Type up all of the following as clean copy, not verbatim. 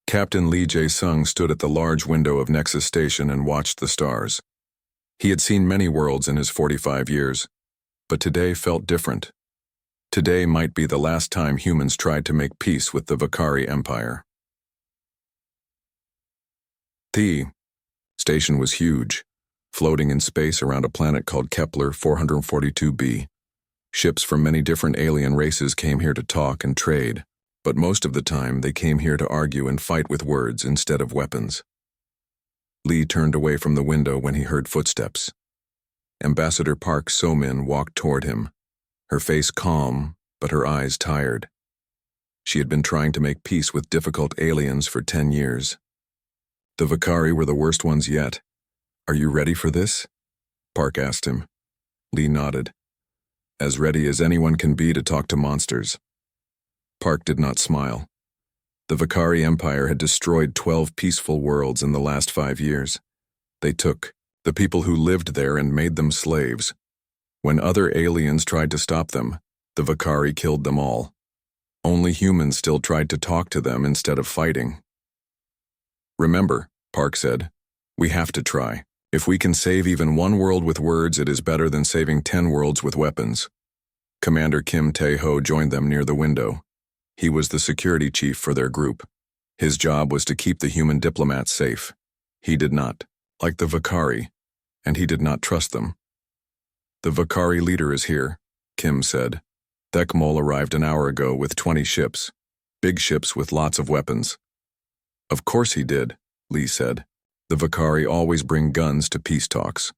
Captain Lee Jae-sung stood at the large window of Nexus Station and watched the stars. He had seen many worlds in his 45 years, but today felt different. Today might be the last time humans tried to make peace with the Vakari Empire. The station was huge, floating in space around a planet called Kepler 442b. Ships from many different alien races came here to talk and trade, but most of the time they came here to argue and fight with words instead of weapons. Lee turned away from the window when he heard footsteps. Ambassador Park So-min walked toward him, her face calm, but her eyes tired. She had been trying to make peace with difficult aliens for 10 years. The Vakari were the worst ones yet. "Are you ready for this?" Park asked him. Lee nodded. "As ready as anyone can be to talk to monsters." Park did not smile. The Vakari Empire had destroyed 12 peaceful worlds in the last 5 years. They took the people who lived there and made them slaves. When other aliens tried to stop them, the Vakari killed them all. Only humans still tried to talk to them instead of fighting. "Remember," Park said, "we have to try. If we can save even one world with words, it is better than saving 10 worlds with weapons." Commander Kim Tae-ho joined them near the window. He was the security chief for their group. His job was to keep the human diplomats safe. He did not like the Vakari, and he did not trust them. "The Vakari leader is here," Kim said. "Thekmol arrived an hour ago with 20 ships, big ships with lots of weapons." "Of course he did," Lee said. "The Vakari always bring guns to peace talks."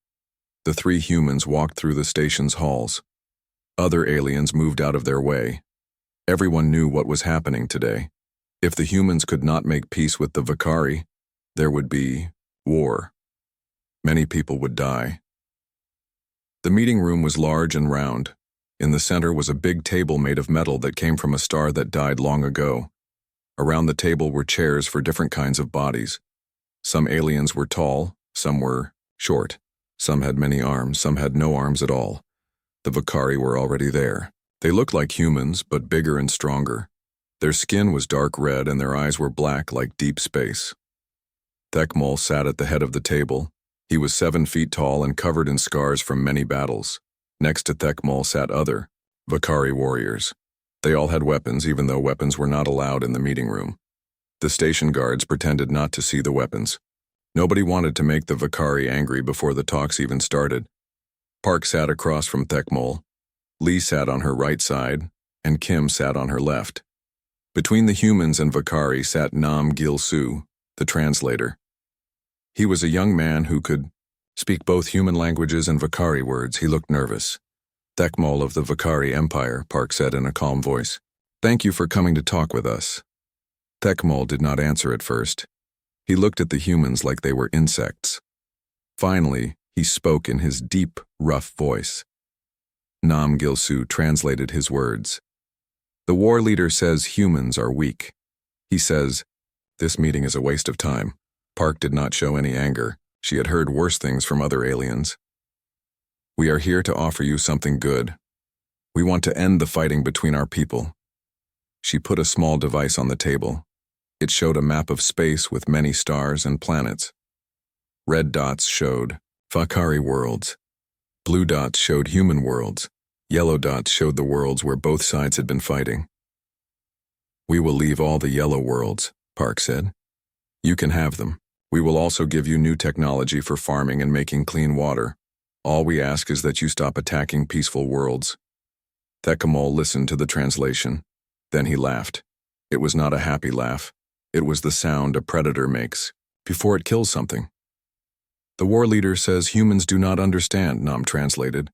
The 3 humans walked through the station's halls. Other aliens moved out of their way. Everyone knew what was happening today. If the humans could not make peace with the Vakari, there would be war. Many people would die. The meeting room was large and round. In the center was a big table made of metal that came from a star that died long ago. Around the table were chairs for different kinds of bodies. Some aliens were tall, some were short. Some had many arms, some had no arms at all. The Vakari were already there. They looked like humans, but bigger and stronger. Their skin was dark red and their eyes were black like deep space. Thekmol sat at the head of the table. He was 7 feet tall and covered in scars from many battles. Next to Thekmol sat other Vakari warriors. They all had weapons, even though weapons were not allowed in the meeting room. The station guards pretended not to see the weapons. Nobody wanted to make the Vakari angry before the talks even started. Park sat across from Thekmol. Lee sat on her right side, and Kim sat on her left. Between the humans and Vakari sat Nam Gil-soo, the translator. He was a young man who could speak both human languages and Vakari words. He looked nervous. "Thekmol of the Vakari Empire," Park said in a calm voice. "Thank you for coming to talk with us." Thekmol did not answer at first. He looked at the humans like they were insects. Finally, he spoke in his deep, rough voice. Nam Gil-soo translated his words. "The war leader says humans are weak. He says, this meeting is a waste of time." Park did not show any anger. She had heard worse things from other aliens. "We are here to offer you something good. We want to end the fighting between our people." She put a small device on the table. It showed a map of space with many stars and planets. Red dots showed Vakari worlds. Blue dots showed human worlds. Yellow dots showed the worlds where both sides had been fighting. "We will leave all the yellow worlds," Park said. "You can have them. We will also give you new technology for farming and making clean water. All we ask is that you stop attacking peaceful worlds." Thekmol listened to the translation. Then he laughed. It was not a happy laugh. It was the sound a predator makes before it kills something. "The war leader says humans do not understand," Nam translated.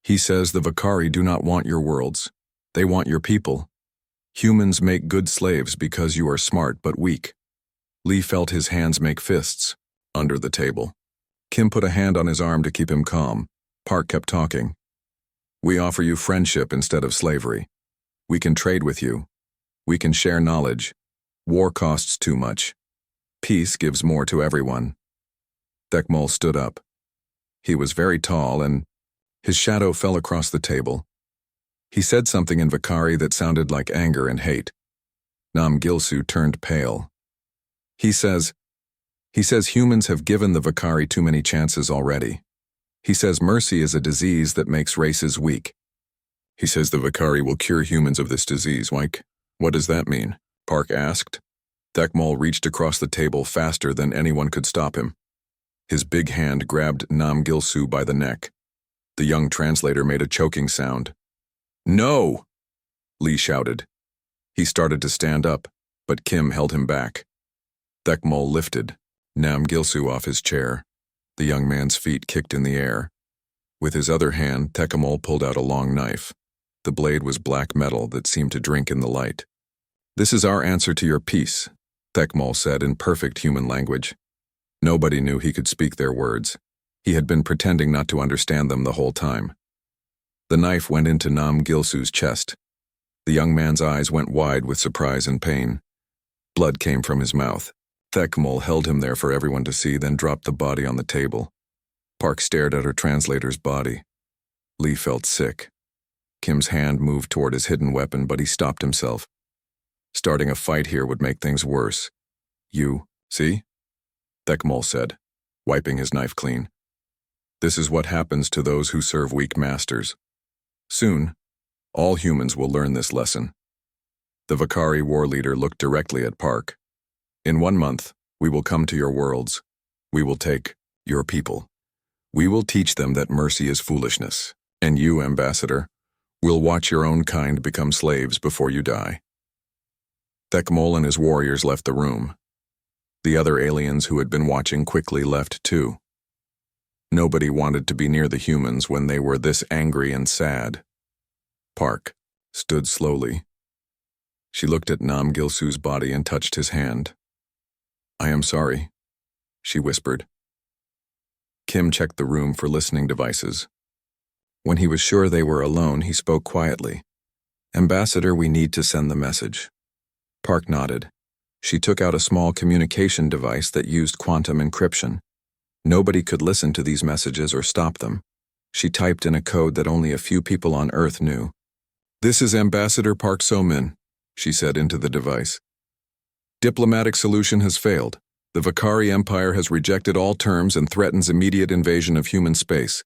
"He says the Vakari do not want your worlds. They want your people. Humans make good slaves because you are smart but weak." Lee felt his hands make fists under the table. Kim put a hand on his arm to keep him calm. Park kept talking. "We offer you friendship instead of slavery. We can trade with you. We can share knowledge. War costs too much. Peace gives more to everyone." Thekmol stood up. He was very tall and his shadow fell across the table. He said something in Vakari that sounded like anger and hate. Nam Gil-soo turned pale. He says humans have given the Vakari too many chances already. He says mercy is a disease that makes races weak. He says the Vakari will cure humans of this disease, Mike. What does that mean? Park asked. Thekmol reached across the table faster than anyone could stop him. His big hand grabbed Nam Gilsu by the neck. The young translator made a choking sound. No! Lee shouted. He started to stand up, but Kim held him back. Thekmol lifted Nam Gilsu off his chair. The young man's feet kicked in the air. With his other hand, Thekmol pulled out a long knife. The blade was black metal that seemed to drink in the light. "This is our answer to your peace," Thekmol said in perfect human language. Nobody knew he could speak their words. He had been pretending not to understand them the whole time. The knife went into Nam Gilsu's chest. The young man's eyes went wide with surprise and pain. Blood came from his mouth. Thekmol held him there for everyone to see, then dropped the body on the table. Park stared at her translator's body. Lee felt sick. Kim's hand moved toward his hidden weapon, but he stopped himself. Starting a fight here would make things worse. "You, see?" Thekmol said, wiping his knife clean. "This is what happens to those who serve weak masters. Soon, all humans will learn this lesson." The Vakari war leader looked directly at Park. "In 1 month, we will come to your worlds. We will take your people. We will teach them that mercy is foolishness. And you, Ambassador, will watch your own kind become slaves before you die." Thekmol and his warriors left the room. The other aliens who had been watching quickly left too. Nobody wanted to be near the humans when they were this angry and sad. Park stood slowly. She looked at Nam Gilsu's body and touched his hand. "I am sorry," she whispered. Kim checked the room for listening devices. When he was sure they were alone, he spoke quietly. "Ambassador, we need to send the message." Park nodded. She took out a small communication device that used quantum encryption. Nobody could listen to these messages or stop them. She typed in a code that only a few people on Earth knew. "This is Ambassador Park So-min," she said into the device. "Diplomatic solution has failed. The Vakari Empire has rejected all terms and threatens immediate invasion of human space.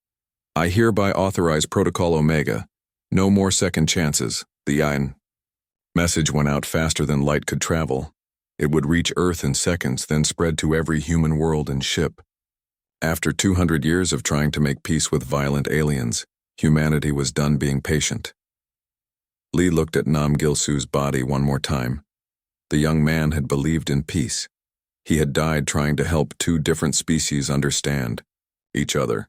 I hereby authorize Protocol Omega. No more second chances. The Ein." Message went out faster than light could travel. It would reach Earth in seconds, then spread to every human world and ship. After 200 years of trying to make peace with violent aliens, humanity was done being patient. Lee looked at Nam Gilsu's body one more time. The young man had believed in peace. He had died trying to help two different species understand each other.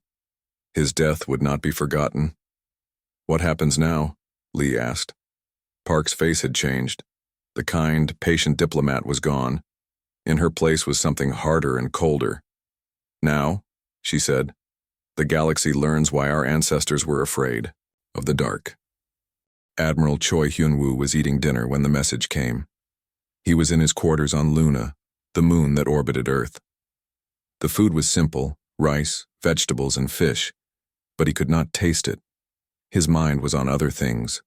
His death would not be forgotten. "What happens now?" Lee asked. Park's face had changed. The kind, patient diplomat was gone. In her place was something harder and colder. "Now," she said, "the galaxy learns why our ancestors were afraid of the dark." Admiral Choi Hyun-woo was eating dinner when the message came. He was in his quarters on Luna, the moon that orbited Earth. The food was simple, rice, vegetables, and fish, but he could not taste it. His mind was on other things.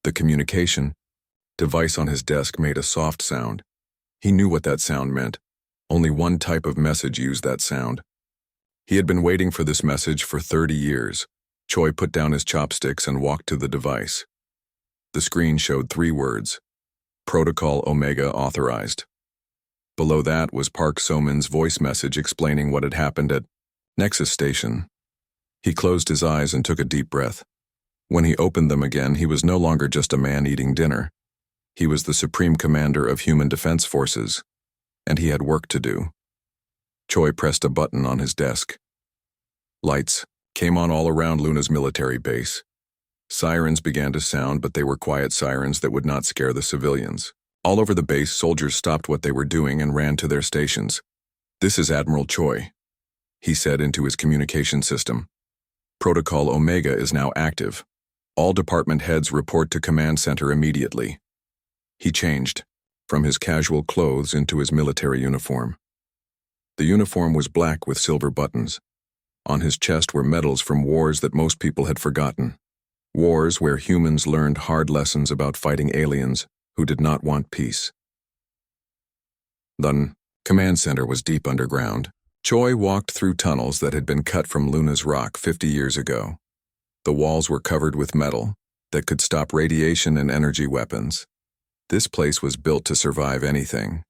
The communication device on his desk made a soft sound. He knew what that sound meant. Only one type of message used that sound. He had been waiting for this message for 30 years. Choi put down his chopsticks and walked to the device. The screen showed 3 words: Protocol Omega authorized. Below that was Park So-min's voice message explaining what had happened at Nexus Station. He closed his eyes and took a deep breath. When he opened them again, he was no longer just a man eating dinner. He was the Supreme Commander of Human Defense Forces, and he had work to do. Choi pressed a button on his desk. Lights came on all around Luna's military base. Sirens began to sound, but they were quiet sirens that would not scare the civilians. All over the base, soldiers stopped what they were doing and ran to their stations. "This is Admiral Choi," he said into his communication system. "Protocol Omega is now active. All department heads report to Command Center immediately." He changed from his casual clothes into his military uniform. The uniform was black with silver buttons. On his chest were medals from wars that most people had forgotten. Wars where humans learned hard lessons about fighting aliens who did not want peace. Then Command center was deep underground. Choi walked through tunnels that had been cut from Luna's rock 50 years ago. The walls were covered with metal that could stop radiation and energy weapons. This place was built to survive anything.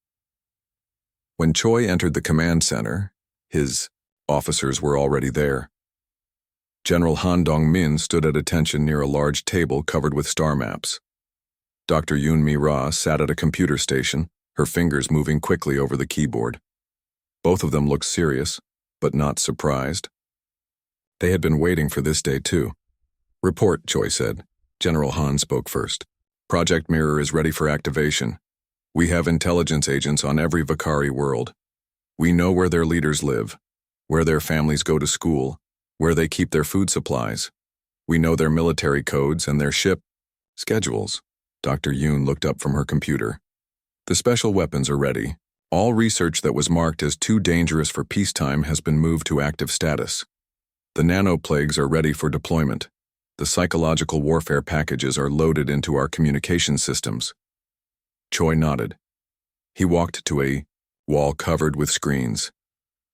When Choi entered the command center, his officers were already there. General Han Dong-min stood at attention near a large table covered with star maps. Dr. Yoon Mi-ra sat at a computer station, her fingers moving quickly over the keyboard. Both of them looked serious, but not surprised. They had been waiting for this day too. "Report," Choi said. General Han spoke first. "Project Mirror is ready for activation. We have intelligence agents on every Vakari world. We know where their leaders live, where their families go to school, where they keep their food supplies. We know their military codes and their ship schedules." Dr. Yoon looked up from her computer. "The special weapons are ready. All research that was marked as too dangerous for peacetime has been moved to active status. The nanoplagues are ready for deployment. The psychological warfare packages are loaded into our communication systems." Choi nodded. He walked to a wall covered with screens.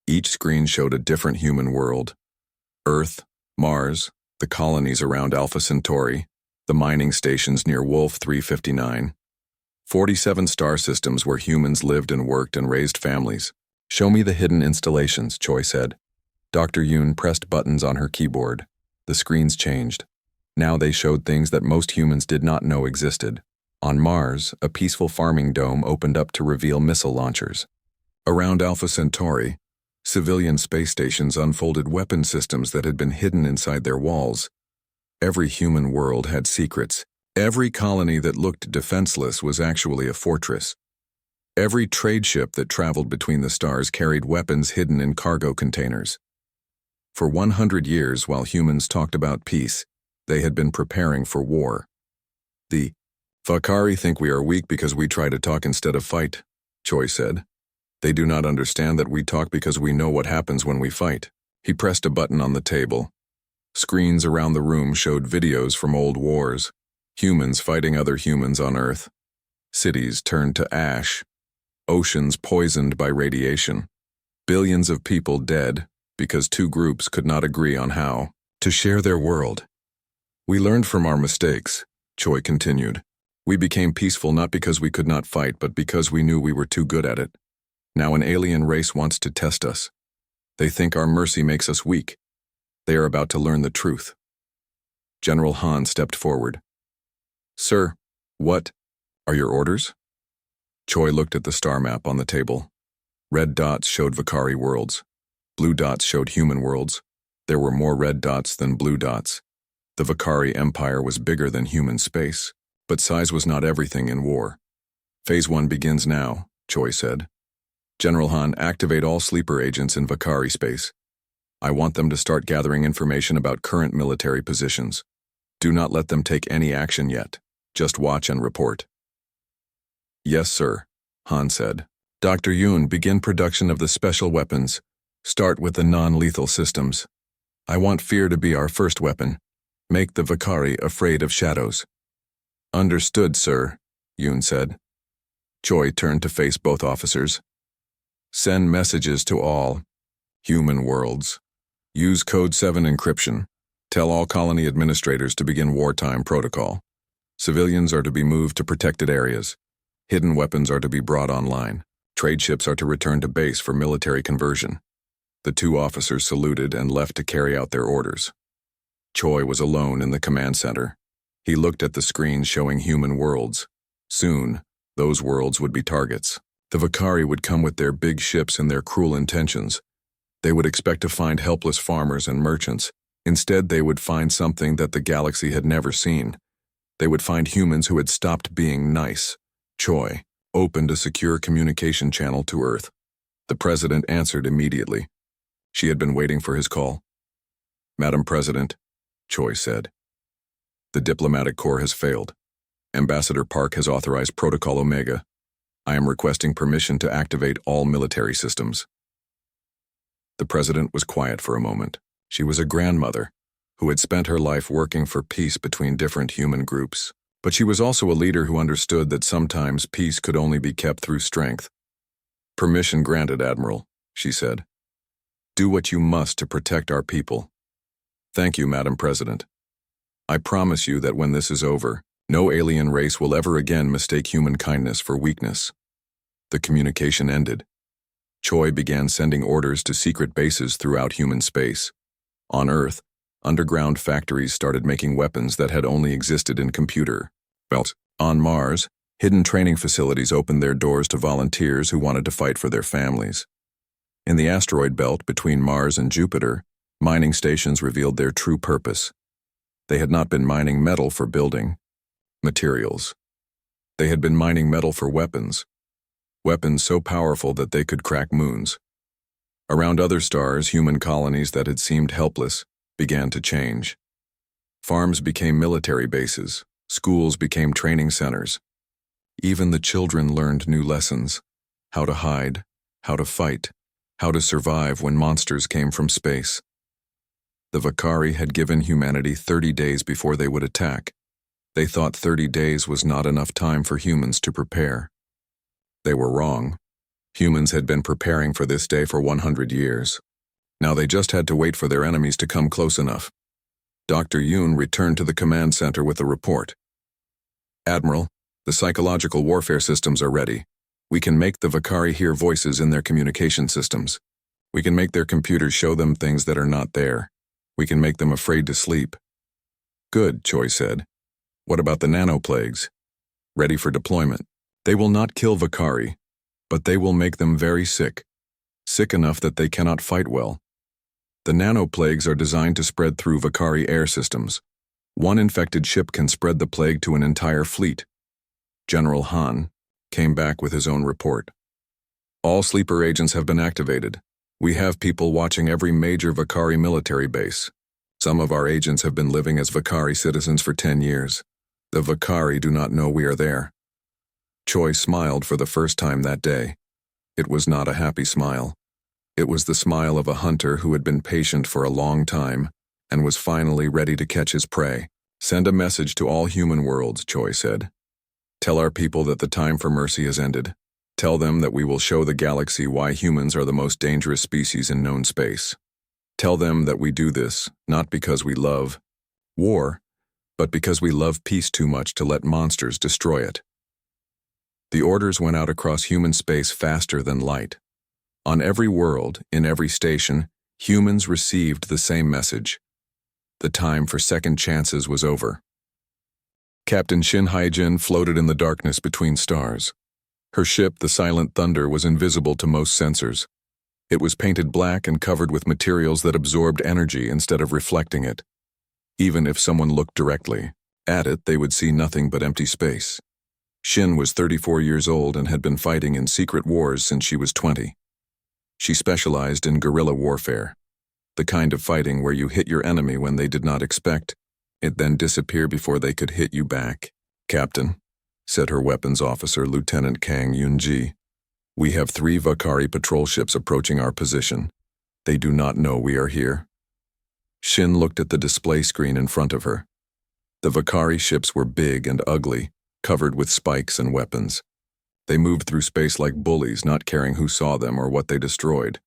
Each screen showed a different human world. Earth, Mars, the colonies around Alpha Centauri, the mining stations near Wolf 359. 47 star systems where humans lived and worked and raised families. "Show me the hidden installations," Choi said. Dr. Yoon pressed buttons on her keyboard. The screens changed. Now they showed things that most humans did not know existed. On Mars, a peaceful farming dome opened up to reveal missile launchers. Around Alpha Centauri, civilian space stations unfolded weapon systems that had been hidden inside their walls. Every human world had secrets. Every colony that looked defenseless was actually a fortress. Every trade ship that traveled between the stars carried weapons hidden in cargo containers. For 100 years, while humans talked about peace, they had been preparing for war. "The Vakari think we are weak because we try to talk instead of fight," Choi said. "They do not understand that we talk because we know what happens when we fight." He pressed a button on the table. Screens around the room showed videos from old wars. Humans fighting other humans on Earth. Cities turned to ash. Oceans poisoned by radiation. Billions of people dead because two groups could not agree on how to share their world. "We learned from our mistakes," Choi continued. "We became peaceful not because we could not fight, but because we knew we were too good at it. Now an alien race wants to test us. They think our mercy makes us weak. They are about to learn the truth." General Han stepped forward. "Sir, what are your orders?" Choi looked at the star map on the table. Red dots showed Vakari worlds. Blue dots showed human worlds. There were more red dots than blue dots. The Vakari Empire was bigger than human space, but size was not everything in war. "Phase 1 begins now," Choi said. "General Han, activate all sleeper agents in Vakari space. I want them to start gathering information about current military positions. Do not let them take any action yet. Just watch and report." "Yes, sir," Han said. "Dr. Yoon, begin production of the special weapons. Start with the non-lethal systems. I want fear to be our first weapon. Make the Vakari afraid of shadows." "Understood, sir," Yoon said. Choi turned to face both officers. "Send messages to all human worlds. Use Code 7 encryption. Tell all colony administrators to begin wartime protocol. Civilians are to be moved to protected areas. Hidden weapons are to be brought online. Trade ships are to return to base for military conversion." The two officers saluted and left to carry out their orders. Choi was alone in the command center. He looked at the screen showing human worlds. Soon, those worlds would be targets. The Vakari would come with their big ships and their cruel intentions. They would expect to find helpless farmers and merchants. Instead, they would find something that the galaxy had never seen. They would find humans who had stopped being nice. Choi opened a secure communication channel to Earth. The president answered immediately. She had been waiting for his call. "Madam President," Choi said. "The diplomatic corps has failed. Ambassador Park has authorized Protocol Omega. I am requesting permission to activate all military systems." The president was quiet for a moment. She was a grandmother who had spent her life working for peace between different human groups. But she was also a leader who understood that sometimes peace could only be kept through strength. Permission granted, Admiral, she said. Do what you must to protect our people. Thank you, Madam President. I promise you that when this is over, no alien race will ever again mistake human kindness for weakness. The communication ended. Choi began sending orders to secret bases throughout human space. On Earth, underground factories started making weapons that had only existed in computer belts. On Mars, hidden training facilities opened their doors to volunteers who wanted to fight for their families. In the asteroid belt between Mars and Jupiter, mining stations revealed their true purpose. They had not been mining metal for building materials. They had been mining metal for weapons. Weapons so powerful that they could crack moons. Around other stars, human colonies that had seemed helpless began to change. Farms became military bases. Schools became training centers. Even the children learned new lessons: how to hide, how to fight, how to survive when monsters came from space. The Vakari had given humanity 30 days before they would attack. They thought 30 days was not enough time for humans to prepare. They were wrong. Humans had been preparing for this day for 100 years. Now they just had to wait for their enemies to come close enough. Dr. Yoon returned to the command center with a report. Admiral, the psychological warfare systems are ready. We can make the Vakari hear voices in their communication systems. We can make their computers show them things that are not there. We can make them afraid to sleep. Good, Choi said. What about the nanoplagues? Ready for deployment. They will not kill Vakari, but they will make them very sick. Sick enough that they cannot fight well. The nanoplagues are designed to spread through Vakari air systems. One infected ship can spread the plague to an entire fleet. General Han came back with his own report. All sleeper agents have been activated. We have people watching every major Vakari military base. Some of our agents have been living as Vakari citizens for 10 years. The Vakari do not know we are there. Choi smiled for the first time that day. It was not a happy smile. It was the smile of a hunter who had been patient for a long time and was finally ready to catch his prey. Send a message to all human worlds, Choi said. Tell our people that the time for mercy has ended. Tell them that we will show the galaxy why humans are the most dangerous species in known space. Tell them that we do this not because we love war, but because we love peace too much to let monsters destroy it. The orders went out across human space faster than light. On every world, in every station, humans received the same message. The time for second chances was over. Captain Shin Haijin floated in the darkness between stars. Her ship, the Silent Thunder, was invisible to most sensors. It was painted black and covered with materials that absorbed energy instead of reflecting it. Even if someone looked directly at it, they would see nothing but empty space. Shin was 34 years old and had been fighting in secret wars since she was 20. She specialized in guerrilla warfare, the kind of fighting where you hit your enemy when they did not expect it, then disappear before they could hit you back. Captain, said her weapons officer, Lieutenant Kang Yunji, we have 3 Vakari patrol ships approaching our position. They do not know we are here. Shin looked at the display screen in front of her. The Vakari ships were big and ugly, covered with spikes and weapons. They moved through space like bullies, not caring who saw them or what they destroyed.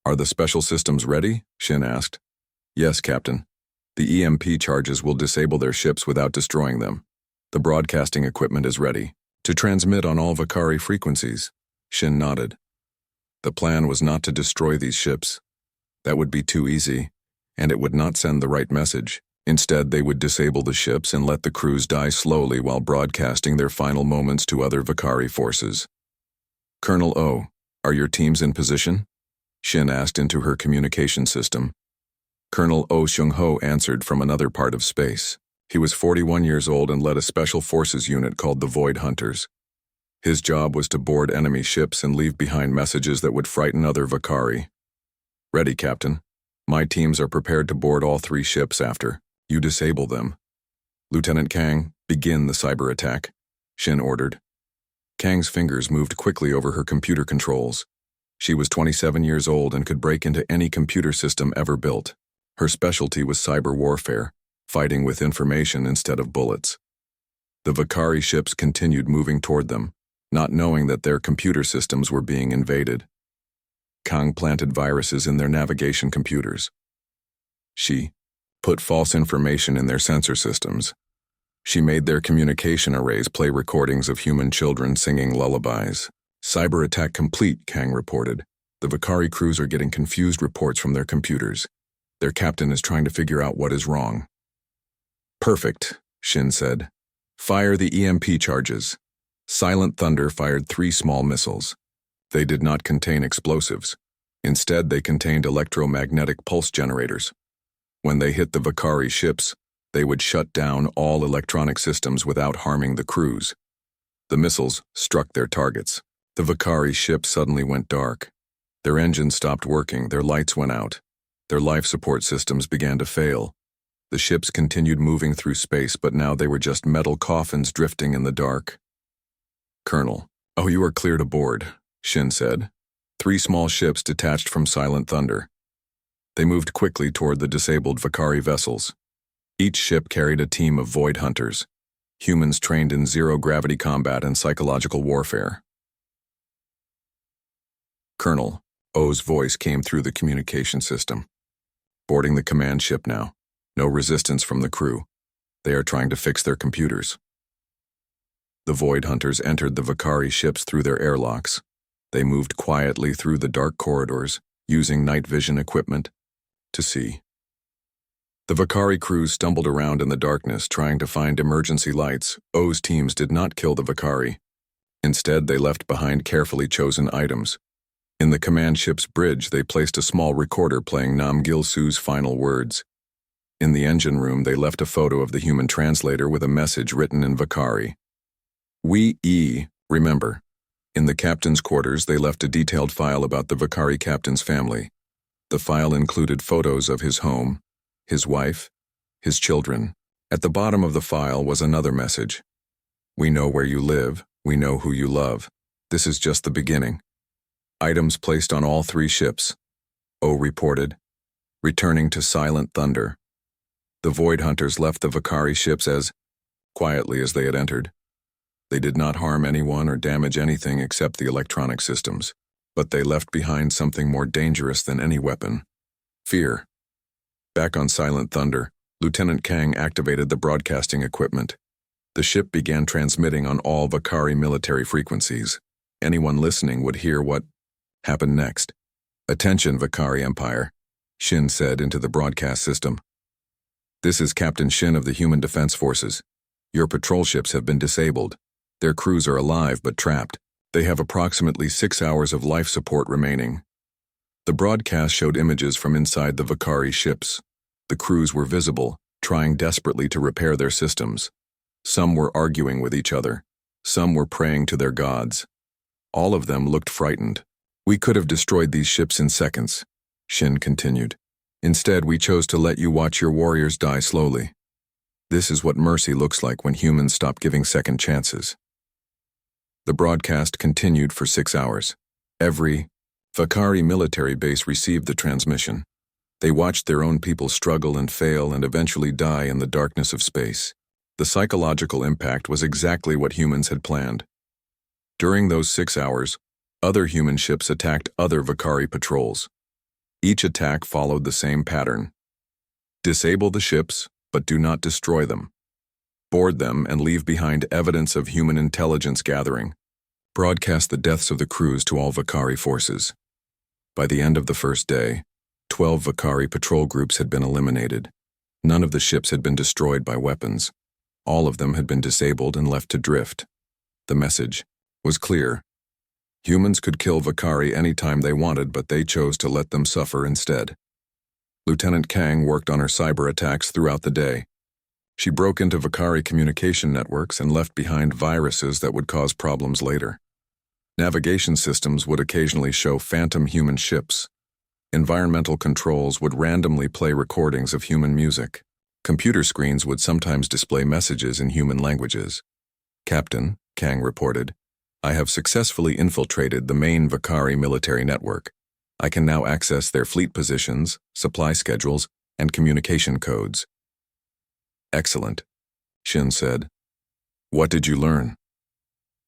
Are the special systems ready? Shin asked. Yes, Captain. The EMP charges will disable their ships without destroying them. The broadcasting equipment is ready to transmit on all Vakari frequencies. Shin nodded. The plan was not to destroy these ships. That would be too easy, and it would not send the right message. Instead, they would disable the ships and let the crews die slowly while broadcasting their final moments to other Vakari forces. Colonel O, are your teams in position? Shin asked into her communication system. Colonel Oh Seung-ho answered from another part of space. He was 41 years old and led a special forces unit called the Void Hunters. His job was to board enemy ships and leave behind messages that would frighten other Vakari. Ready, Captain. My teams are prepared to board all 3 ships after you disable them. Lieutenant Kang, begin the cyber attack, Shin ordered. Kang's fingers moved quickly over her computer controls. She was 27 years old and could break into any computer system ever built. Her specialty was cyber warfare, fighting with information instead of bullets. The Vakari ships continued moving toward them. not knowing that their computer systems were being invaded. Kang planted viruses in their navigation computers. She put false information in their sensor systems. She made their communication arrays play recordings of human children singing lullabies. Cyber attack complete, Kang reported. The Vakari crews are getting confused reports from their computers. Their captain is trying to figure out what is wrong. Perfect, Shin said. Fire the EMP charges. Silent Thunder fired 3 small missiles. They did not contain explosives. Instead, they contained electromagnetic pulse generators. When they hit the Vakari ships, they would shut down all electronic systems without harming the crews. The missiles struck their targets. The Vakari ship suddenly went dark. Their engines stopped working, their lights went out. Their life support systems began to fail. The ships continued moving through space, but now they were just metal coffins drifting in the dark. Colonel, oh, you are cleared aboard, Shin said. 3 small ships detached from Silent Thunder. They moved quickly toward the disabled Vakari vessels. Each ship carried a team of void hunters, humans trained in zero-gravity combat and psychological warfare. Colonel, O's voice came through the communication system. Boarding the command ship now. No resistance from the crew. They are trying to fix their computers. The void hunters entered the Vakari ships through their airlocks. They moved quietly through the dark corridors, using night vision equipment to see. The Vakari crews stumbled around in the darkness, trying to find emergency lights. O's teams did not kill the Vakari. Instead, they left behind carefully chosen items. In the command ship's bridge, they placed a small recorder playing Nam Gil-su's final words. In the engine room, they left a photo of the human translator with a message written in Vakari. Remember. In the captain's quarters, they left a detailed file about the Vakari captain's family. The file included photos of his home, his wife, his children. At the bottom of the file was another message. We know where you live, we know who you love. This is just the beginning. Items placed on all 3 ships. O reported, returning to Silent Thunder. The Void Hunters left the Vakari ships as quietly as they had entered. They did not harm anyone or damage anything except the electronic systems, but they left behind something more dangerous than any weapon. Fear. Back on Silent Thunder, Lieutenant Kang activated the broadcasting equipment. The ship began transmitting on all Vakari military frequencies. Anyone listening would hear what happened next. Attention, Vakari Empire, Shin said into the broadcast system. This is Captain Shin of the Human Defense Forces. Your patrol ships have been disabled. Their crews are alive but trapped. They have approximately 6 hours of life support remaining. The broadcast showed images from inside the Vakari ships. The crews were visible, trying desperately to repair their systems. Some were arguing with each other. Some were praying to their gods. All of them looked frightened. We could have destroyed these ships in seconds, Shin continued. Instead, we chose to let you watch your warriors die slowly. This is what mercy looks like when humans stop giving second chances. The broadcast continued for 6 hours. Every Vakari military base received the transmission. They watched their own people struggle and fail and eventually die in the darkness of space. The psychological impact was exactly what humans had planned. During those 6 hours, other human ships attacked other Vakari patrols. Each attack followed the same pattern. Disable the ships, but do not destroy them. Board them and leave behind evidence of human intelligence gathering. Broadcast the deaths of the crews to all Vakari forces. By the end of the first day, 12 Vakari patrol groups had been eliminated. None of the ships had been destroyed by weapons. All of them had been disabled and left to drift. The message was clear. Humans could kill Vakari anytime they wanted, but they chose to let them suffer instead. Lieutenant Kang worked on her cyber attacks throughout the day. She broke into Vakari communication networks and left behind viruses that would cause problems later. Navigation systems would occasionally show phantom human ships. Environmental controls would randomly play recordings of human music. Computer screens would sometimes display messages in human languages. Captain, Kang reported, I have successfully infiltrated the main Vakari military network. I can now access their fleet positions, supply schedules, and communication codes. Excellent, Shin said. What did you learn?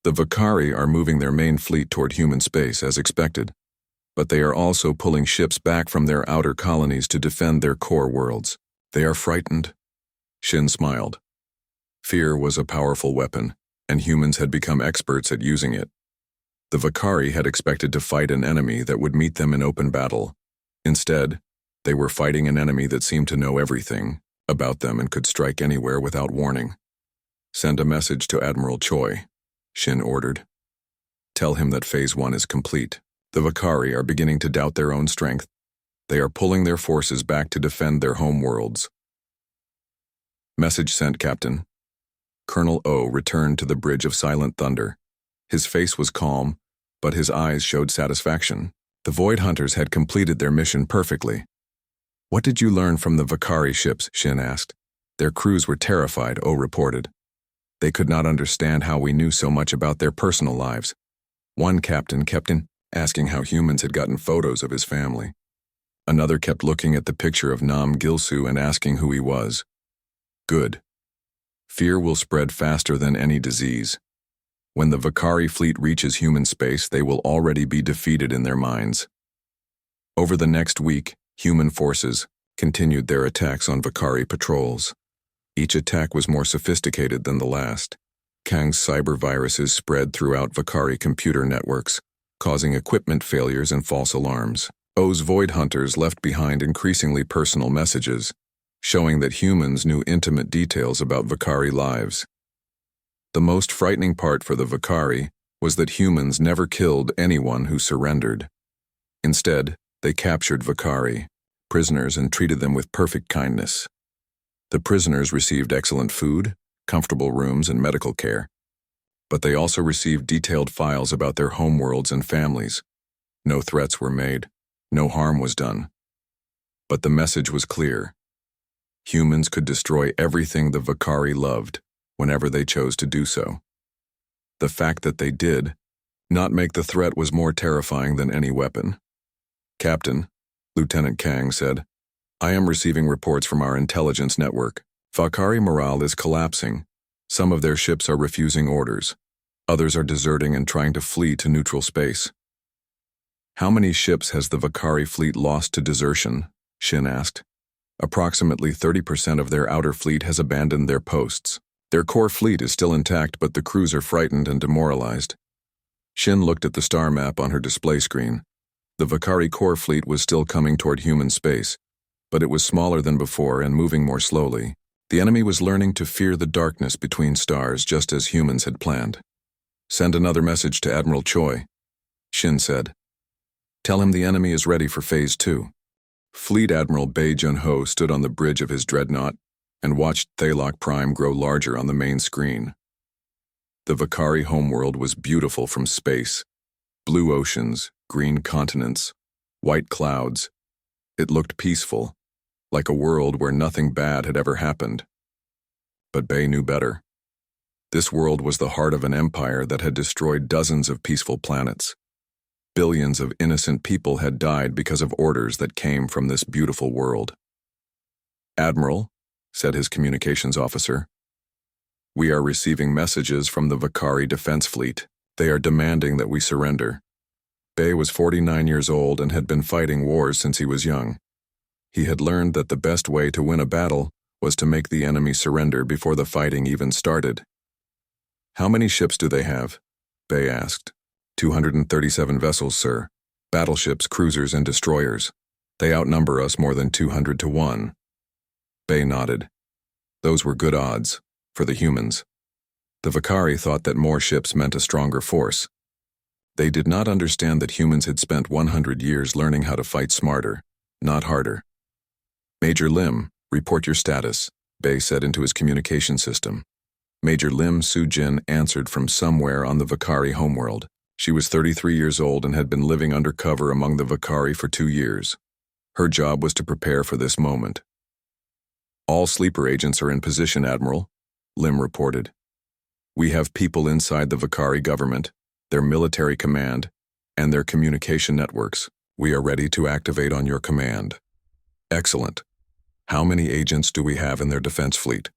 The Vakari are moving their main fleet toward human space as expected, but they are also pulling ships back from their outer colonies to defend their core worlds. They are frightened. Shin smiled. Fear was a powerful weapon, and humans had become experts at using it. The Vakari had expected to fight an enemy that would meet them in open battle. Instead, they were fighting an enemy that seemed to know everything about them and could strike anywhere without warning. Send a message to Admiral Choi, Shin ordered. Tell him that Phase 1 is complete. The Vakari are beginning to doubt their own strength. They are pulling their forces back to defend their home worlds. Message sent, Captain. Colonel O returned to the Bridge of Silent Thunder. His face was calm, but his eyes showed satisfaction. The Void Hunters had completed their mission perfectly. What did you learn from the Vakari ships? Shin asked. Their crews were terrified, O reported. They could not understand how we knew so much about their personal lives. One captain kept asking how humans had gotten photos of his family. Another kept looking at the picture of Nam Gilsu and asking who he was. Good. Fear will spread faster than any disease. When the Vakari fleet reaches human space, they will already be defeated in their minds. Over the next week, human forces continued their attacks on Vakari patrols. Each attack was more sophisticated than the last. Kang's cyber viruses spread throughout Vakari computer networks, causing equipment failures and false alarms. O's Void Hunters left behind increasingly personal messages, showing that humans knew intimate details about Vakari lives. The most frightening part for the Vakari was that humans never killed anyone who surrendered. Instead, they captured Vakari prisoners and treated them with perfect kindness. The prisoners received excellent food, comfortable rooms, and medical care. But they also received detailed files about their homeworlds and families. No threats were made. No harm was done. But the message was clear. Humans could destroy everything the Vakari loved, whenever they chose to do so. The fact that they did not make the threat was more terrifying than any weapon. Captain, Lieutenant Kang said, I am receiving reports from our intelligence network. Vakari morale is collapsing. Some of their ships are refusing orders. Others are deserting and trying to flee to neutral space. How many ships has the Vakari fleet lost to desertion? Shin asked. Approximately 30% of their outer fleet has abandoned their posts. Their core fleet is still intact, but the crews are frightened and demoralized. Shin looked at the star map on her display screen. The Vakari core fleet was still coming toward human space, but it was smaller than before and moving more slowly. The enemy was learning to fear the darkness between stars, just as humans had planned. Send another message to Admiral Choi, Shin said. Tell him the enemy is ready for Phase 2. Fleet Admiral Bae Jun-ho stood on the bridge of his dreadnought and watched Thalok Prime grow larger on the main screen. The Vakari homeworld was beautiful from space. Blue oceans, green continents, white clouds. It looked peaceful, like a world where nothing bad had ever happened. But Bae knew better. This world was the heart of an empire that had destroyed dozens of peaceful planets. Billions of innocent people had died because of orders that came from this beautiful world. Admiral, said his communications officer, we are receiving messages from the Vakari Defense Fleet. They are demanding that we surrender. Bae was 49 years old and had been fighting wars since he was young. He had learned that the best way to win a battle was to make the enemy surrender before the fighting even started. How many ships do they have? Bae asked. 237 vessels, sir. Battleships, cruisers, and destroyers. They outnumber us more than 200 to 1. Bae nodded. Those were good odds, for the humans. The Vakari thought that more ships meant a stronger force. They did not understand that humans had spent 100 years learning how to fight smarter, not harder. Major Lim, report your status, Bae said into his communication system. Major Lim Soo-jin answered from somewhere on the Vakari homeworld. She was 33 years old and had been living undercover among the Vakari for 2 years. Her job was to prepare for this moment. All sleeper agents are in position, Admiral, Lim reported. We have people inside the Vakari government, their military command, and their communication networks. We are ready to activate on your command. Excellent. How many agents do we have in their defense fleet?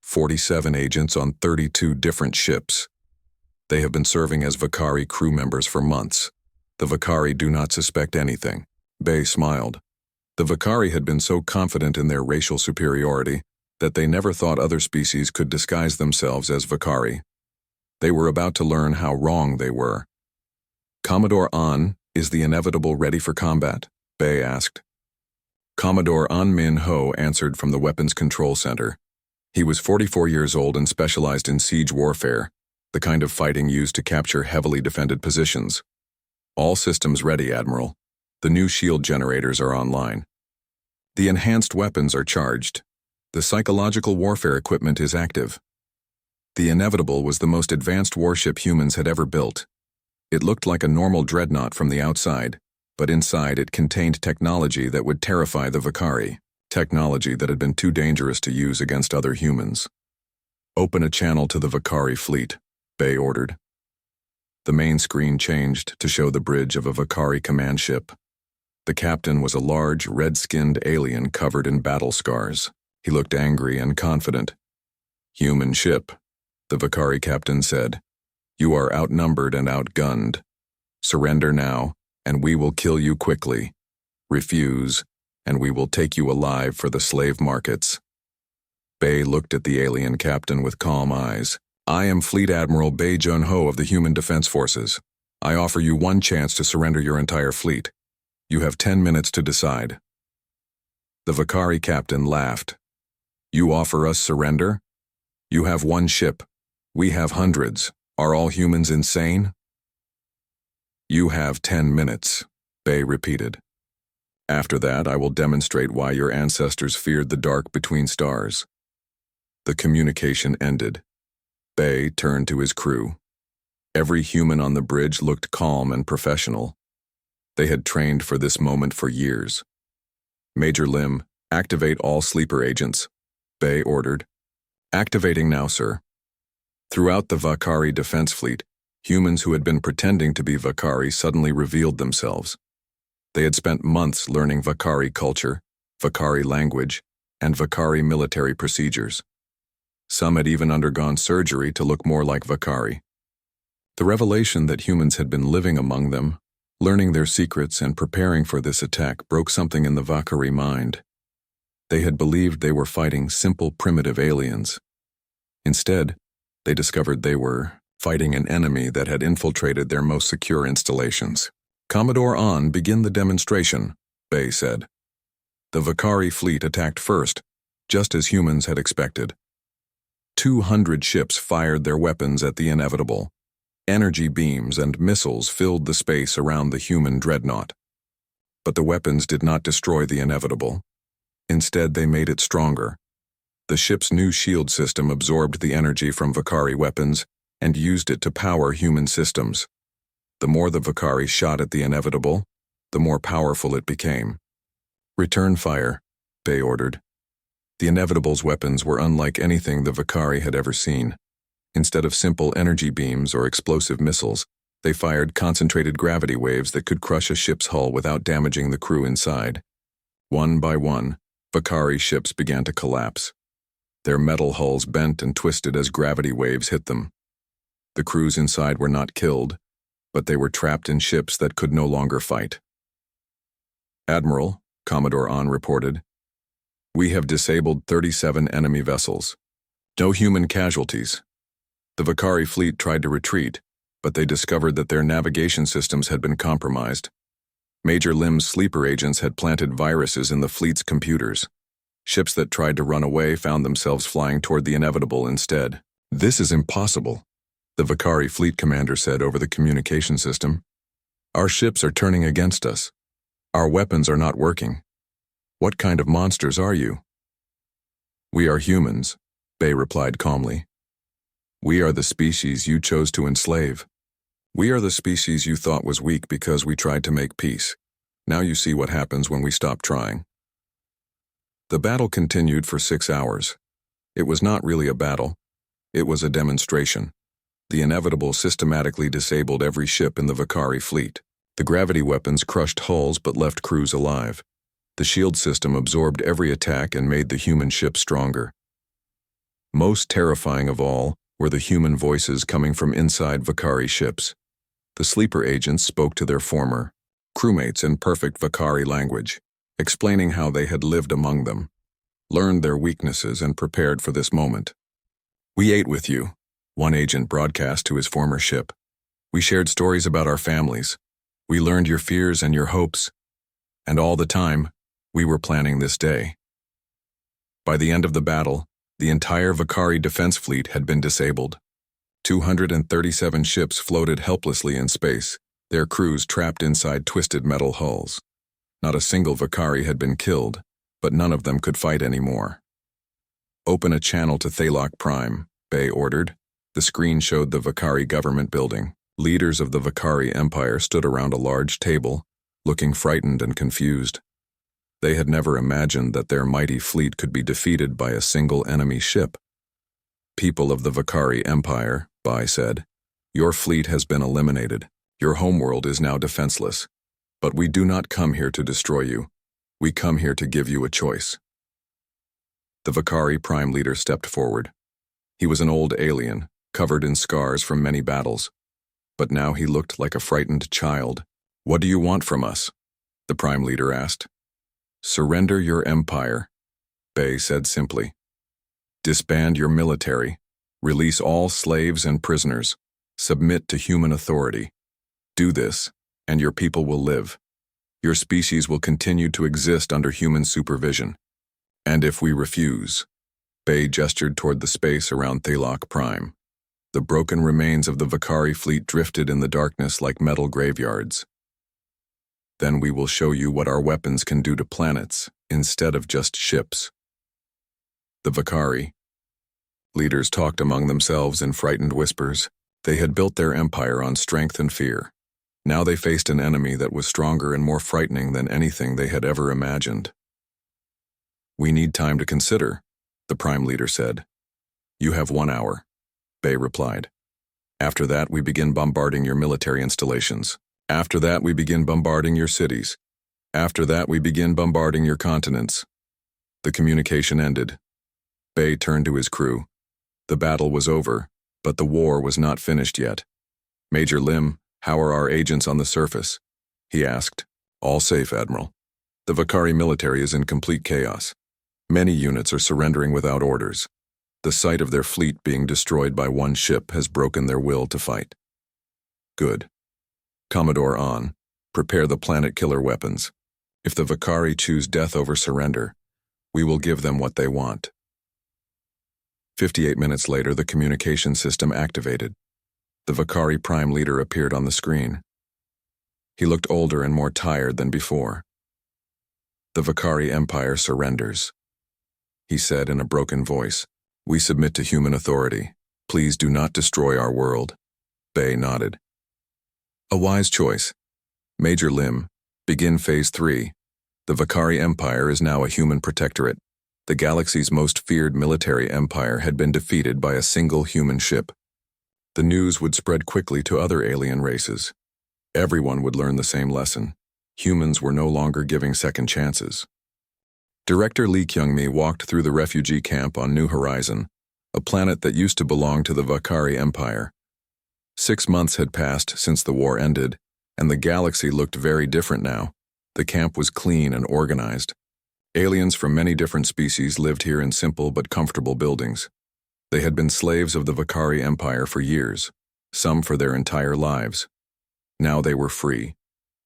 47 agents on 32 different ships. They have been serving as Vakari crew members for months. The Vakari do not suspect anything. Bay smiled. The Vakari had been so confident in their racial superiority that they never thought other species could disguise themselves as Vakari. They were about to learn how wrong they were. Commodore An, is the inevitable ready for combat? Bay asked. Commodore An Min Ho answered from the Weapons Control Center. He was 44 years old and specialized in siege warfare, the kind of fighting used to capture heavily defended positions. All systems ready, Admiral. The new shield generators are online. The enhanced weapons are charged. The psychological warfare equipment is active. The Inevitable was the most advanced warship humans had ever built. It looked like a normal dreadnought from the outside, but inside it contained technology that would terrify the Vakari, technology that had been too dangerous to use against other humans. Open a channel to the Vakari fleet, Bay ordered. The main screen changed to show the bridge of a Vakari command ship. The captain was a large, red-skinned alien covered in battle scars. He looked angry and confident. Human ship, the Vakari captain said. You are outnumbered and outgunned. Surrender now, and we will kill you quickly. Refuse, and we will take you alive for the slave markets. Bay looked at the alien captain with calm eyes. I am Fleet Admiral Bay Jun-ho of the Human Defense Forces. I offer you one chance to surrender your entire fleet. You have 10 minutes to decide. The Vakari captain laughed. You offer us surrender? You have one ship. We have hundreds. Are all humans insane? You have 10 minutes, Bay repeated. After that, I will demonstrate why your ancestors feared the dark between stars. The communication ended. Bay turned to his crew. Every human on the bridge looked calm and professional. They had trained for this moment for years. Major Lim, activate all sleeper agents, Bay ordered. Activating now, sir. Throughout the Vakari defense fleet, humans who had been pretending to be Vakari suddenly revealed themselves. They had spent months learning Vakari culture, Vakari language, and Vakari military procedures. Some had even undergone surgery to look more like Vakari. The revelation that humans had been living among them, learning their secrets and preparing for this attack broke something in the Vakari mind. They had believed they were fighting simple primitive aliens. Instead, they discovered they were fighting an enemy that had infiltrated their most secure installations. Commodore An, begin the demonstration, Bay said. The Vakari fleet attacked first, just as humans had expected. 200 ships fired their weapons at the Inevitable. Energy beams and missiles filled the space around the human dreadnought. But the weapons did not destroy the Inevitable. Instead, they made it stronger. The ship's new shield system absorbed the energy from Vakari weapons and used it to power human systems. The more the Vakari shot at the Inevitable, the more powerful it became. Return fire, Bay ordered. The Inevitable's weapons were unlike anything the Vakari had ever seen. Instead of simple energy beams or explosive missiles, they fired concentrated gravity waves that could crush a ship's hull without damaging the crew inside. One by one, Vakari ships began to collapse. Their metal hulls bent and twisted as gravity waves hit them. The crews inside were not killed, but they were trapped in ships that could no longer fight. Admiral, Commodore An reported, we have disabled 37 enemy vessels. No human casualties. The Vakari fleet tried to retreat, but they discovered that their navigation systems had been compromised. Major Lim's sleeper agents had planted viruses in the fleet's computers. Ships that tried to run away found themselves flying toward the Inevitable instead. This is impossible, the Vakari fleet commander said over the communication system. Our ships are turning against us. Our weapons are not working. What kind of monsters are you? We are humans, Bay replied calmly. We are the species you chose to enslave. We are the species you thought was weak because we tried to make peace. Now you see what happens when we stop trying. The battle continued for 6 hours. It was not really a battle. It was a demonstration. The Inevitable systematically disabled every ship in the Vakari fleet. The gravity weapons crushed hulls but left crews alive. The shield system absorbed every attack and made the human ship stronger. Most terrifying of all, were the human voices coming from inside Vakari ships. The sleeper agents spoke to their former crewmates in perfect Vakari language, explaining how they had lived among them, learned their weaknesses, and prepared for this moment. "We ate with you," one agent broadcast to his former ship. "We shared stories about our families. We learned your fears and your hopes. And all the time, we were planning this day." By the end of the battle, the entire Vakari defense fleet had been disabled. 237 ships floated helplessly in space, their crews trapped inside twisted metal hulls. Not a single Vakari had been killed, but none of them could fight anymore. "Open a channel to Thalok Prime," Bay ordered. The screen showed the Vakari government building. Leaders of the Vakari Empire stood around a large table, looking frightened and confused. They had never imagined that their mighty fleet could be defeated by a single enemy ship. "People of the Vakari Empire," Bay said, "your fleet has been eliminated. Your homeworld is now defenseless. But we do not come here to destroy you. We come here to give you a choice." The Vakari Prime leader stepped forward. He was an old alien, covered in scars from many battles. But now he looked like a frightened child. "What do you want from us?" the Prime leader asked. "Surrender your empire," Bay said simply. "Disband your military. Release all slaves and prisoners. Submit to human authority. Do this, and your people will live. Your species will continue to exist under human supervision. And if we refuse," Bay gestured toward the space around Thalok Prime. The broken remains of the Vakari fleet drifted in the darkness like metal graveyards. "Then we will show you what our weapons can do to planets, instead of just ships." The Vakari leaders talked among themselves in frightened whispers. They had built their empire on strength and fear. Now they faced an enemy that was stronger and more frightening than anything they had ever imagined. "We need time to consider," the Prime leader said. "You have 1 hour," Bay replied. "After that, we begin bombarding your military installations. After that, we begin bombarding your cities. After that, we begin bombarding your continents." The communication ended. Bay turned to his crew. The battle was over, but the war was not finished yet. "Major Lim, how are our agents on the surface?" he asked. "All safe, Admiral. The Vakari military is in complete chaos. Many units are surrendering without orders. The sight of their fleet being destroyed by one ship has broken their will to fight." "Good. Commodore On, prepare the planet killer weapons. If the Vakari choose death over surrender, we will give them what they want." 58 minutes later, the communication system activated. The Vakari Prime leader appeared on the screen. He looked older and more tired than before. "The Vakari Empire surrenders," he said in a broken voice. "We submit to human authority. Please do not destroy our world." Bay nodded. "A wise choice. Major Lim, begin Phase 3. The Vakari Empire is now a human protectorate. The galaxy's most feared military empire had been defeated by a single human ship. The news would spread quickly to other alien races. Everyone would learn the same lesson. Humans were no longer giving second chances. Director Lee Kyung-mi walked through the refugee camp on New Horizon, a planet that used to belong to the Vakari Empire. 6 months had passed since the war ended, and the galaxy looked very different now. The camp was clean and organized. Aliens from many different species lived here in simple but comfortable buildings. They had been slaves of the Vakari Empire for years, some for their entire lives. Now they were free,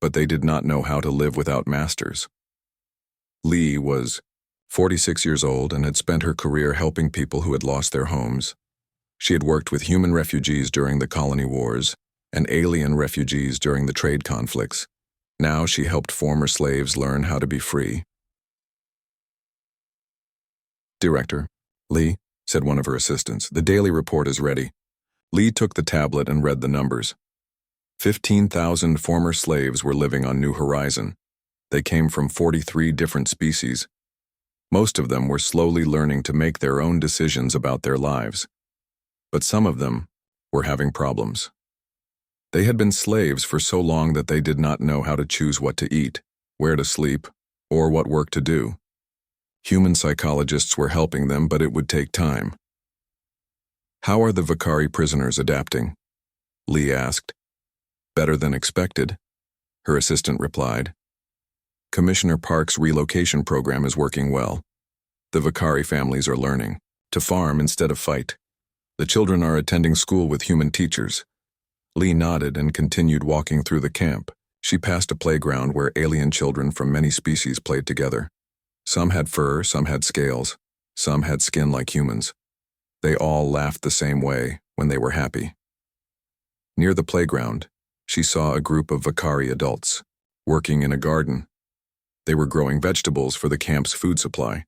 but they did not know how to live without masters. Lee was 46 years old and had spent her career helping people who had lost their homes. She had worked with human refugees during the colony wars and alien refugees during the trade conflicts. Now she helped former slaves learn how to be free. "Director, Lee," said one of her assistants, "the daily report is ready." Lee took the tablet and read the numbers. 15,000 former slaves were living on New Horizon. They came from 43 different species. Most of them were slowly learning to make their own decisions about their lives. But some of them were having problems. They had been slaves for so long that they did not know how to choose what to eat, where to sleep, or what work to do. Human psychologists were helping them, but it would take time. How are the Vakari prisoners adapting? Lee asked. Better than expected, her assistant replied. Commissioner Park's relocation program is working well. The Vakari families are learning to farm instead of fight. The children are attending school with human teachers. Lee nodded and continued walking through the camp. She passed a playground where alien children from many species played together. Some had fur, some had scales, some had skin like humans. They all laughed the same way when they were happy. Near the playground, she saw a group of Vakari adults working in a garden. They were growing vegetables for the camp's food supply.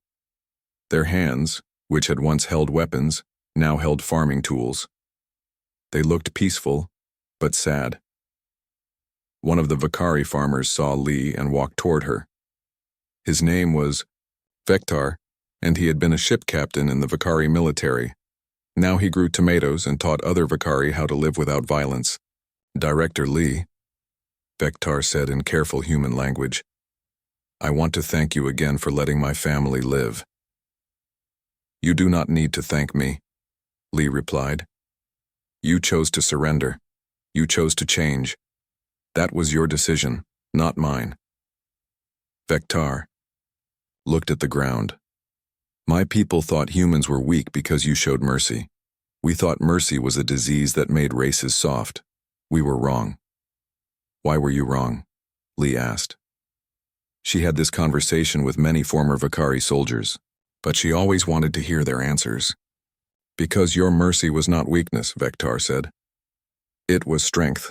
Their hands, which had once held weapons, now held farming tools. They looked peaceful, but sad. One of the Vakari farmers saw Lee and walked toward her. His name was Vektar, and he had been a ship captain in the Vakari military. Now he grew tomatoes and taught other Vakari how to live without violence. Director Lee, Vektar said in careful human language, I want to thank you again for letting my family live. You do not need to thank me, Lee replied. You chose to surrender. You chose to change. That was your decision, not mine. Vektar looked at the ground. My people thought humans were weak because you showed mercy. We thought mercy was a disease that made races soft. We were wrong. Why were you wrong? Lee asked. She had this conversation with many former Vakari soldiers, but she always wanted to hear their answers. Because your mercy was not weakness, Vektar said. It was strength.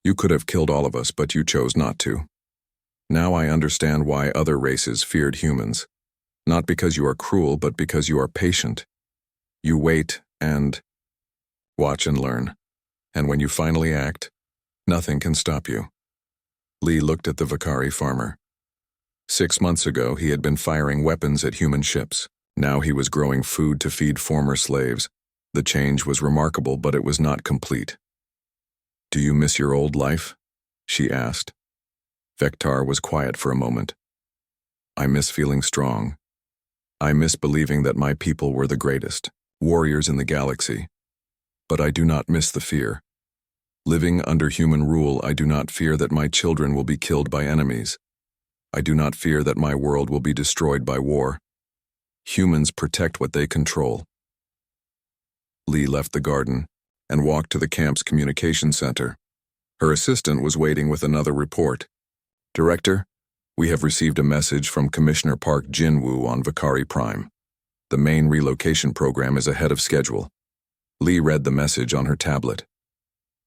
You could have killed all of us, but you chose not to. Now I understand why other races feared humans. Not because you are cruel, but because you are patient. You wait and watch and learn. And when you finally act, nothing can stop you. Lee looked at the Vakari farmer. 6 months ago, he had been firing weapons at human ships. Now he was growing food to feed former slaves. The change was remarkable, but it was not complete. Do you miss your old life? She asked. Vektar was quiet for a moment. I miss feeling strong. I miss believing that my people were the greatest, warriors in the galaxy. But I do not miss the fear. Living under human rule, I do not fear that my children will be killed by enemies. I do not fear that my world will be destroyed by war. Humans protect what they control. Lee left the garden and walked to the camp's communication center. Her assistant was waiting with another report. Director, we have received a message from Commissioner Park Jinwoo on Vakari Prime. The main relocation program is ahead of schedule. Lee read the message on her tablet.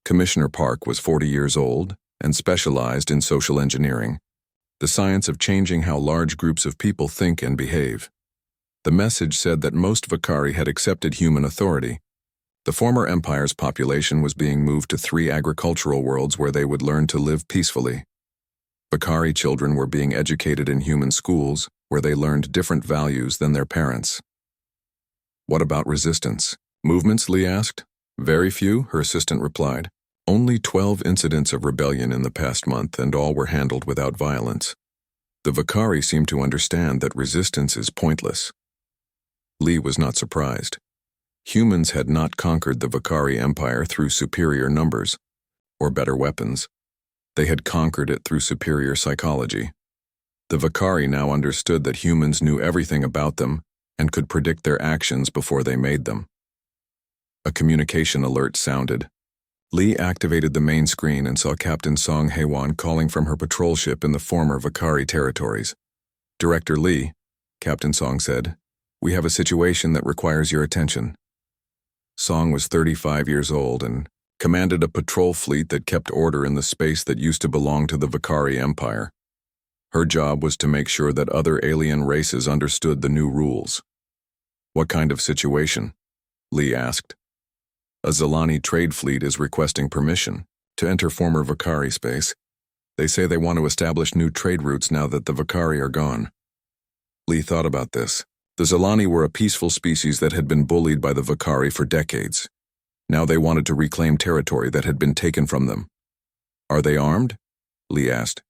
Commissioner Park was 40 years old and specialized in social engineering, the science of changing how large groups of people think and behave. The message said that most Vakari had accepted human authority. The former empire's population was being moved to 3 agricultural worlds where they would learn to live peacefully. Vakari children were being educated in human schools where they learned different values than their parents. What about resistance? Movements, Lee asked. Very few, her assistant replied. Only 12 incidents of rebellion in the past month, and all were handled without violence. The Vakari seemed to understand that resistance is pointless. Lee was not surprised. Humans had not conquered the Vakari Empire through superior numbers or better weapons. They had conquered it through superior psychology. The Vakari now understood that humans knew everything about them and could predict their actions before they made them. A communication alert sounded. Lee activated the main screen and saw Captain Song Haewon calling from her patrol ship in the former Vakari territories. Director Lee, Captain Song said, we have a situation that requires your attention. Song was 35 years old and commanded a patrol fleet that kept order in the space that used to belong to the Vakari Empire. Her job was to make sure that other alien races understood the new rules. What kind of situation? Lee asked. A Zilani trade fleet is requesting permission to enter former Vakari space. They say they want to establish new trade routes now that the Vakari are gone. Lee thought about this. The Zilani were a peaceful species that had been bullied by the Vakari for decades. Now they wanted to reclaim territory that had been taken from them. Are they armed? Lee asked.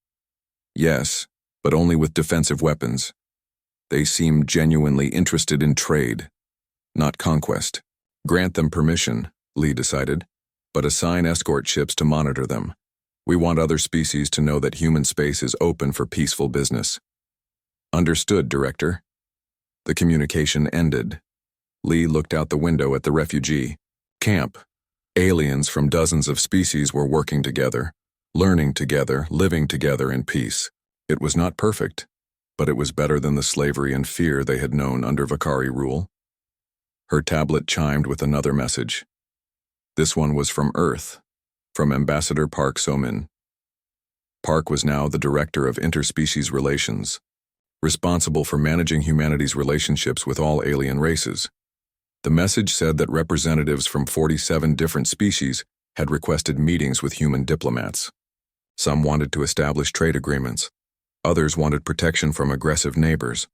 Yes, but only with defensive weapons. They seemed genuinely interested in trade, not conquest. Grant them permission, Lee decided, but assign escort ships to monitor them. We want other species to know that human space is open for peaceful business. Understood, Director. The communication ended. Lee looked out the window at the refugee camp. Aliens from dozens of species were working together, learning together, living together in peace. It was not perfect, but it was better than the slavery and fear they had known under Vakari rule. Her tablet chimed with another message. This one was from Earth, from Ambassador Park So-min. Park was now the Director of Interspecies Relations, responsible for managing humanity's relationships with all alien races. The message said that representatives from 47 different species had requested meetings with human diplomats. Some wanted to establish trade agreements. Others wanted protection from aggressive neighbors.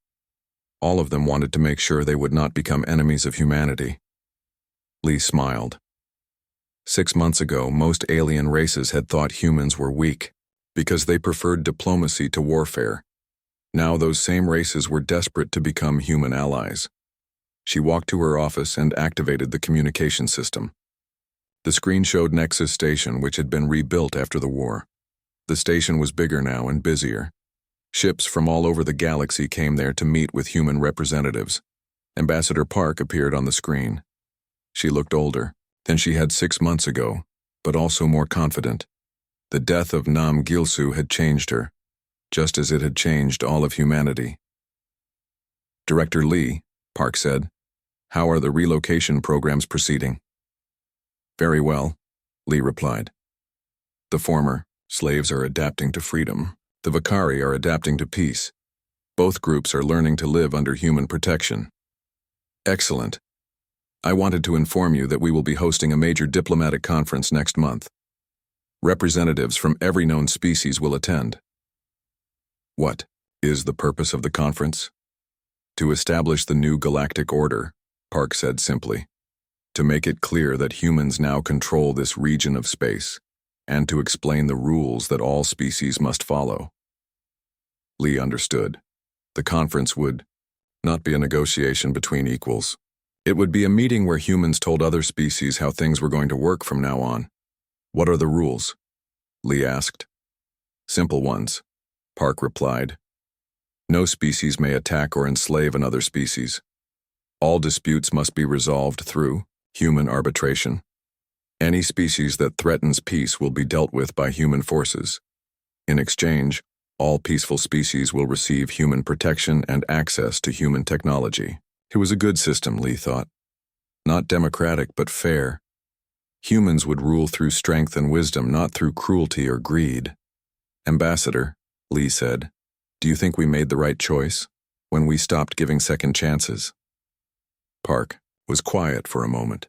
All of them wanted to make sure they would not become enemies of humanity. Lee smiled. 6 months ago, most alien races had thought humans were weak because they preferred diplomacy to warfare. Now those same races were desperate to become human allies. She walked to her office and activated the communication system. The screen showed Nexus Station, which had been rebuilt after the war. The station was bigger now and busier. Ships from all over the galaxy came there to meet with human representatives. Ambassador Park appeared on the screen. She looked older than she had 6 months ago, but also more confident. The death of Nam Gilsu had changed her, just as it had changed all of humanity. Director Lee, Park said, how are the relocation programs proceeding? Very well, Lee replied. The former, slaves, are adapting to freedom. The Vakari are adapting to peace. Both groups are learning to live under human protection. Excellent. I wanted to inform you that we will be hosting a major diplomatic conference next month. Representatives from every known species will attend. What is the purpose of the conference? To establish the new galactic order, Park said simply. To make it clear that humans now control this region of space, and to explain the rules that all species must follow. Lee understood. The conference would not be a negotiation between equals. It would be a meeting where humans told other species how things were going to work from now on. What are the rules? Lee asked. Simple ones, Park replied. No species may attack or enslave another species. All disputes must be resolved through human arbitration. Any species that threatens peace will be dealt with by human forces. In exchange, all peaceful species will receive human protection and access to human technology. It was a good system, Lee thought. Not democratic, but fair. Humans would rule through strength and wisdom, not through cruelty or greed. Ambassador, Lee said, do you think we made the right choice when we stopped giving second chances? Park was quiet for a moment.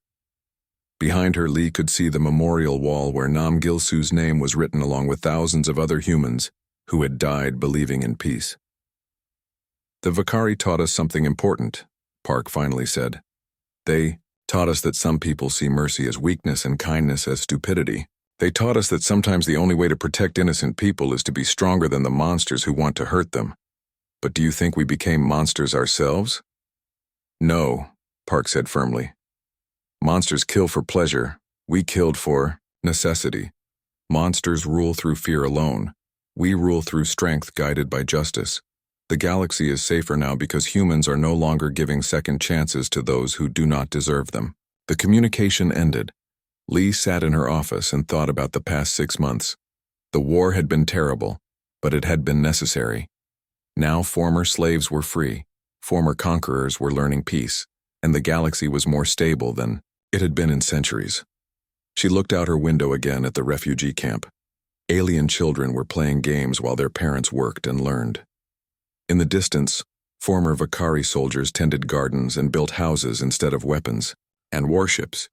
Behind her, Lee could see the memorial wall where Nam Gilsu's name was written along with thousands of other humans who had died believing in peace. The Vakari taught us something important, Park finally said. They taught us that some people see mercy as weakness and kindness as stupidity. They taught us that sometimes the only way to protect innocent people is to be stronger than the monsters who want to hurt them. But do you think we became monsters ourselves? No, Park said firmly. Monsters kill for pleasure. We killed for necessity. Monsters rule through fear alone. We rule through strength guided by justice. The galaxy is safer now because humans are no longer giving second chances to those who do not deserve them. The communication ended. Lee sat in her office and thought about the past 6 months. The war had been terrible, but it had been necessary. Now former slaves were free, former conquerors were learning peace, and the galaxy was more stable than it had been in centuries. She looked out her window again at the refugee camp. Alien children were playing games while their parents worked and learned. In the distance, former Vakari soldiers tended gardens and built houses instead of weapons, and warships